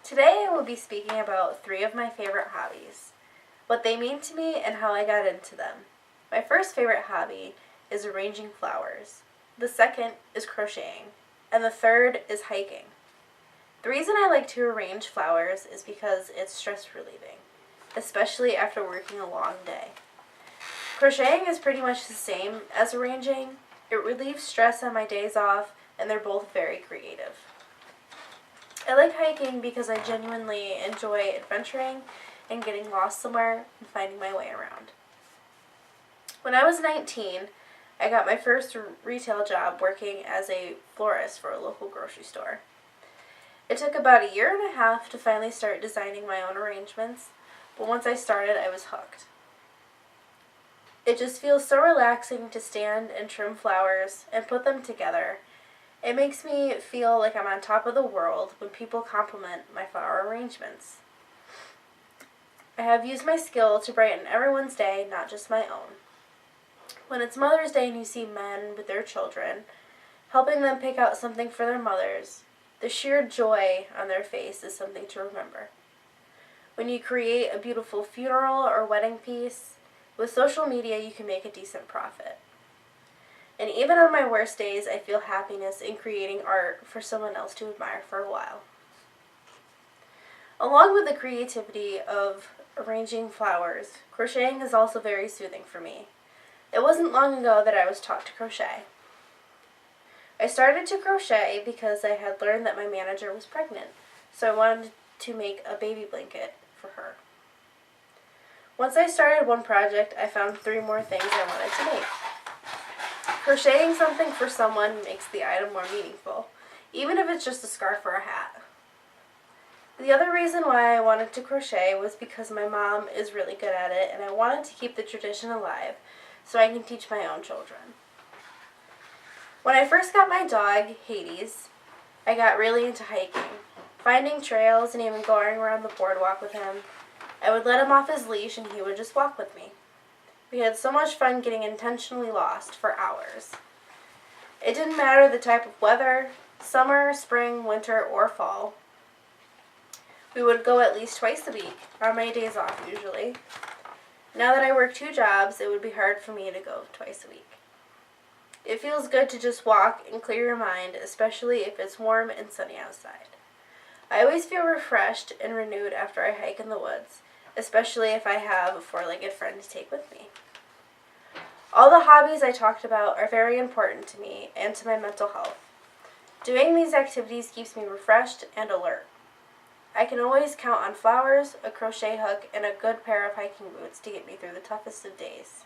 Today I will be speaking about 3 of my favorite hobbies, what they mean to me and how I got into them. My first favorite hobby is arranging flowers. The second is crocheting, and the third is hiking. The reason I like to arrange flowers is because it's stress relieving, especially after working a long day. Crocheting is pretty much the same as arranging. It relieves stress on my days off, and they're both very creative. I like hiking because I genuinely enjoy adventuring and getting lost somewhere and finding my way around. When I was 19, I got my first retail job working as a florist for a local grocery store. It took about a year and a half to finally start designing my own arrangements, but once I started, I was hooked. It just feels so relaxing to stand and trim flowers and put them together. It makes me feel like I'm on top of the world when people compliment my flower arrangements. I have used my skill to brighten everyone's day, not just my own. When it's Mother's Day and you see men with their children, helping them pick out something for their mothers, the sheer joy on their face is something to remember. When you create a beautiful funeral or wedding piece, with social media you can make a decent profit. And even on my worst days, I feel happiness in creating art for someone else to admire for a while. Along with the creativity of arranging flowers, crocheting is also very soothing for me. It wasn't long ago that I was taught to crochet. I started to crochet because I had learned that my manager was pregnant, so I wanted to make a baby blanket for her. Once I started one project, I found 3 more things I wanted to make. Crocheting something for someone makes the item more meaningful, even if it's just a scarf or a hat. The other reason why I wanted to crochet was because my mom is really good at it and I wanted to keep the tradition alive so I can teach my own children. When I first got my dog, Hades, I got really into hiking, finding trails and even going around the boardwalk with him. I would let him off his leash and he would just walk with me. We had so much fun getting intentionally lost for hours. It didn't matter the type of weather, summer, spring, winter, or fall. We would go at least twice a week, on my days off usually. Now that I work 2 jobs, it would be hard for me to go twice a week. It feels good to just walk and clear your mind, especially if it's warm and sunny outside. I always feel refreshed and renewed after I hike in the woods, especially if I have a 4-legged friend to take with me. All the hobbies I talked about are very important to me and to my mental health. Doing these activities keeps me refreshed and alert. I can always count on flowers, a crochet hook, and a good pair of hiking boots to get me through the toughest of days.